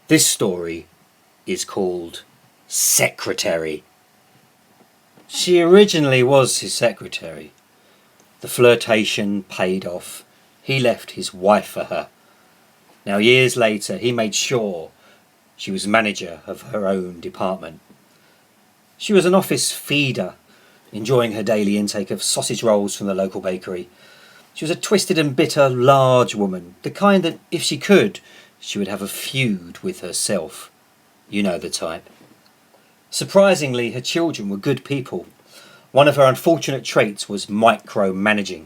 This story is called Secretary. She originally was his secretary. The flirtation paid off. He left his wife for her. Now, years later, he made sure she was manager of her own department. She was an office feeder, enjoying her daily intake of sausage rolls from the local bakery. She was a twisted and bitter large woman, the kind that, if she could, she would have a feud with herself. You know the type. Surprisingly, her children were good people. One of her unfortunate traits was micromanaging.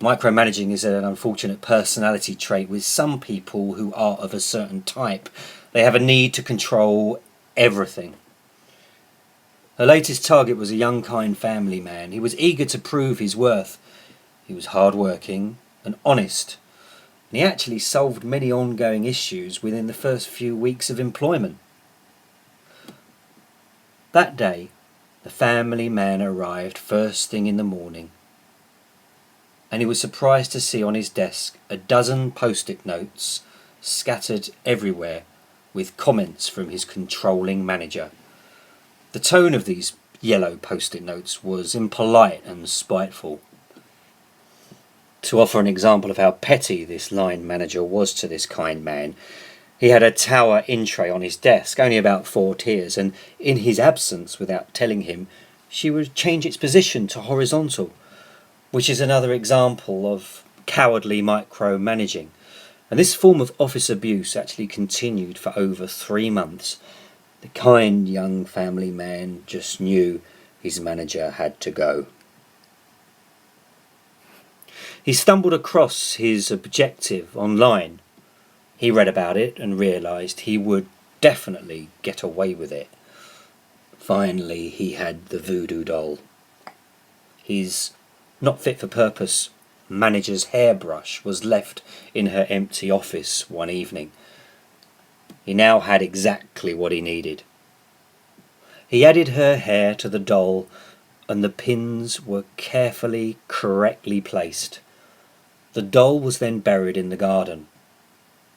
Micromanaging is an unfortunate personality trait with some people who are of a certain type. They have a need to control everything. Her latest target was a young, kind family man. He was eager to prove his worth. He was hard-working and honest, and he actually solved many ongoing issues within the first few weeks of employment. That day, the family man arrived first thing in the morning, and he was surprised to see on his desk a dozen post-it notes scattered everywhere with comments from his controlling manager. The tone of these yellow post-it notes was impolite and spiteful. To offer an example of how petty this line manager was to this kind man, he had a tower in tray on his desk, only about 4 tiers, and in his absence, without telling him, she would change its position to horizontal, which is another example of cowardly micromanaging. And this form of office abuse actually continued for over 3 months. The kind young family man just knew his manager had to go. He stumbled across his objective online. He read about it and realised he would definitely get away with it. Finally, he had the voodoo doll. His not-fit-for-purpose manager's hairbrush was left in her empty office one evening. He now had exactly what he needed. He added her hair to the doll, and the pins were carefully, correctly placed. The doll was then buried in the garden.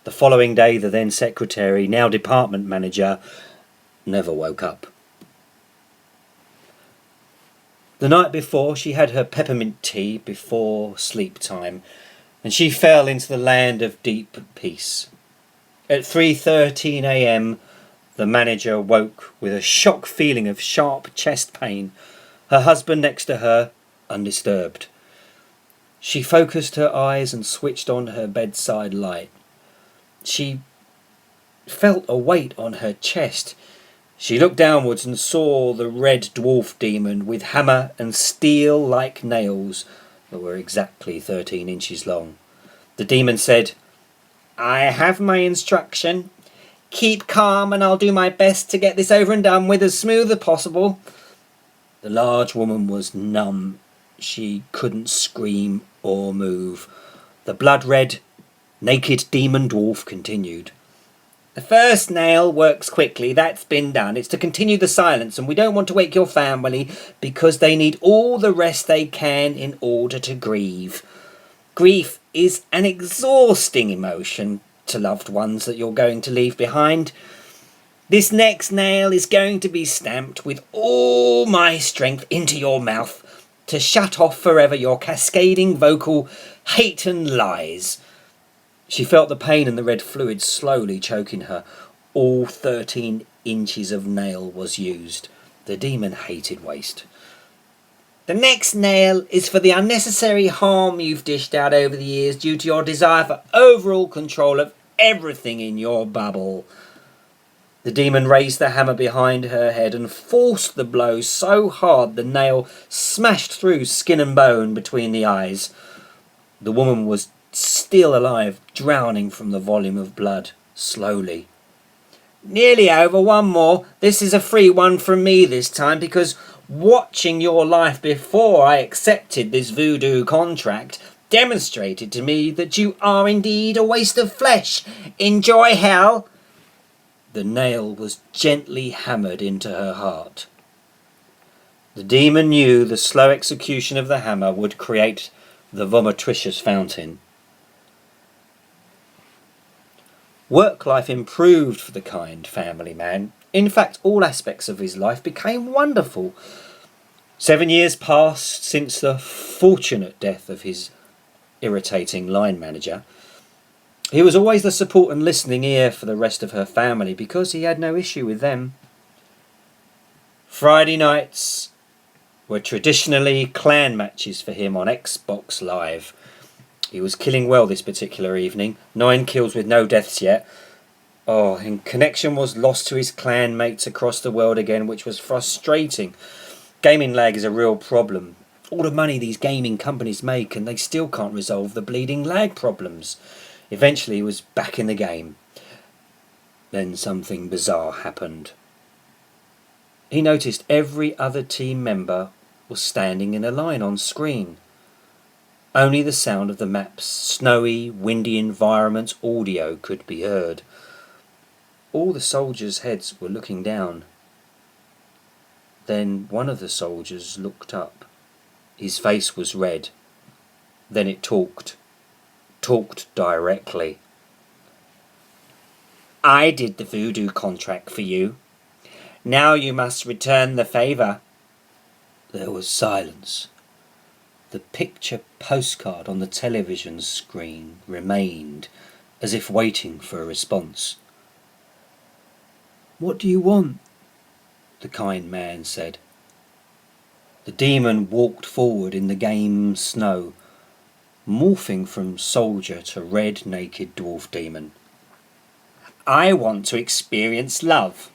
The following day, the then secretary, now department manager, never woke up. The night before, she had her peppermint tea before sleep time, and she fell into the land of deep peace. At 3:13 a.m, the manager woke with a shock feeling of sharp chest pain, her husband next to her, undisturbed. She focused her eyes and switched on her bedside light. She felt a weight on her chest. She looked downwards and saw the red dwarf demon with hammer and steel-like nails that were exactly 13 inches long. The demon said, "I have my instruction. Keep calm and I'll do my best to get this over and done with as smooth as possible." The large woman was numb. She couldn't scream or move. The blood-red, naked demon dwarf continued. "The first nail works quickly. That's been done. It's to continue the silence, and we don't want to wake your family because they need all the rest they can in order to grieve. Grief is an exhausting emotion to loved ones that you're going to leave behind. This next nail is going to be stamped with all my strength into your mouth to shut off forever your cascading vocal hate and lies." She felt the pain and the red fluid slowly choking her. All 13 inches of nail was used. The demon hated waste. "The next nail is for the unnecessary harm you've dished out over the years due to your desire for overall control of everything in your bubble." The demon raised the hammer behind her head and forced the blow so hard the nail smashed through skin and bone between the eyes. The woman was still alive, drowning from the volume of blood, slowly. "Nearly over, one more. This is a free one from me this time, because watching your life before I accepted this voodoo contract demonstrated to me that you are indeed a waste of flesh. Enjoy hell." The nail was gently hammered into her heart. The demon knew the slow execution of the hammer would create the vomitricious fountain. Work life improved for the kind family man. In fact, all aspects of his life became wonderful. 7 years passed since the fortunate death of his irritating line manager. He was always the support and listening ear for the rest of her family because he had no issue with them. Friday nights were traditionally clan matches for him on Xbox Live. He was killing well this particular evening, 9 kills with no deaths yet. And connection was lost to his clan mates across the world again, which was frustrating. Gaming lag is a real problem. All the money these gaming companies make and they still can't resolve the bleeding lag problems. Eventually he was back in the game. Then something bizarre happened. He noticed every other team member was standing in a line on screen. Only the sound of the map's snowy, windy environment audio could be heard. All the soldiers' heads were looking down. Then one of the soldiers looked up. His face was red. Then it talked directly. "I did the voodoo contract for you. Now you must return the favour." There was silence. The picture postcard on the television screen remained, as if waiting for a response. "What do you want?" the kind man said. The demon walked forward in the game snow, morphing from soldier to red naked dwarf demon. "I want to experience love.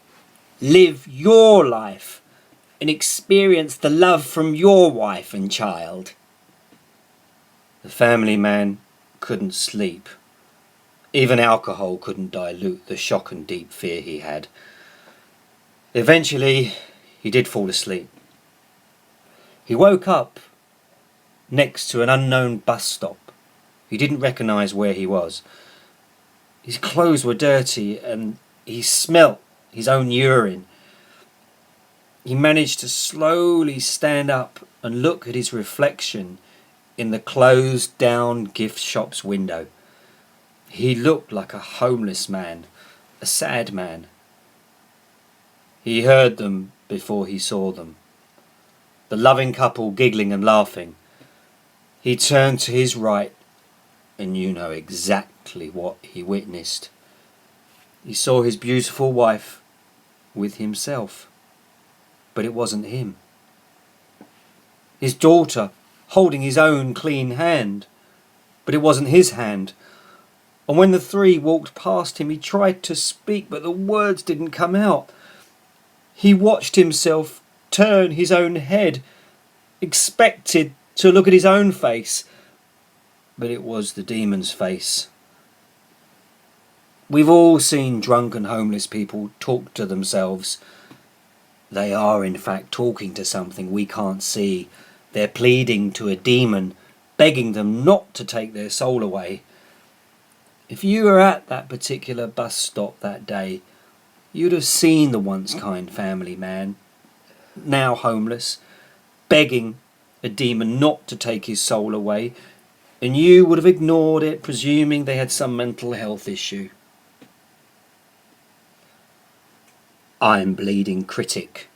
Live your life and experience the love from your wife and child." The family man couldn't sleep. Even alcohol couldn't dilute the shock and deep fear he had. Eventually, he did fall asleep. He woke up next to an unknown bus stop. He didn't recognise where he was. His clothes were dirty and he smelt his own urine. He managed to slowly stand up and look at his reflection in the closed down gift shop's window. He looked like a homeless man, a sad man. He heard them before he saw them. The loving couple giggling and laughing. He turned to his right and you know exactly what he witnessed. He saw his beautiful wife with himself, but it wasn't him. His daughter holding his own clean hand, but it wasn't his hand. And when the three walked past him, he tried to speak, but the words didn't come out. He watched himself turn his own head, expected to look at his own face, but it was the demon's face. We've all seen drunk and homeless people talk to themselves. They are in fact talking to something we can't see. They're pleading to a demon, begging them not to take their soul away. If you were at that particular bus stop that day, you'd have seen the once kind family man, now homeless, begging a demon not to take his soul away, and you would have ignored it, presuming they had some mental health issue. I'm Bleeding Critic.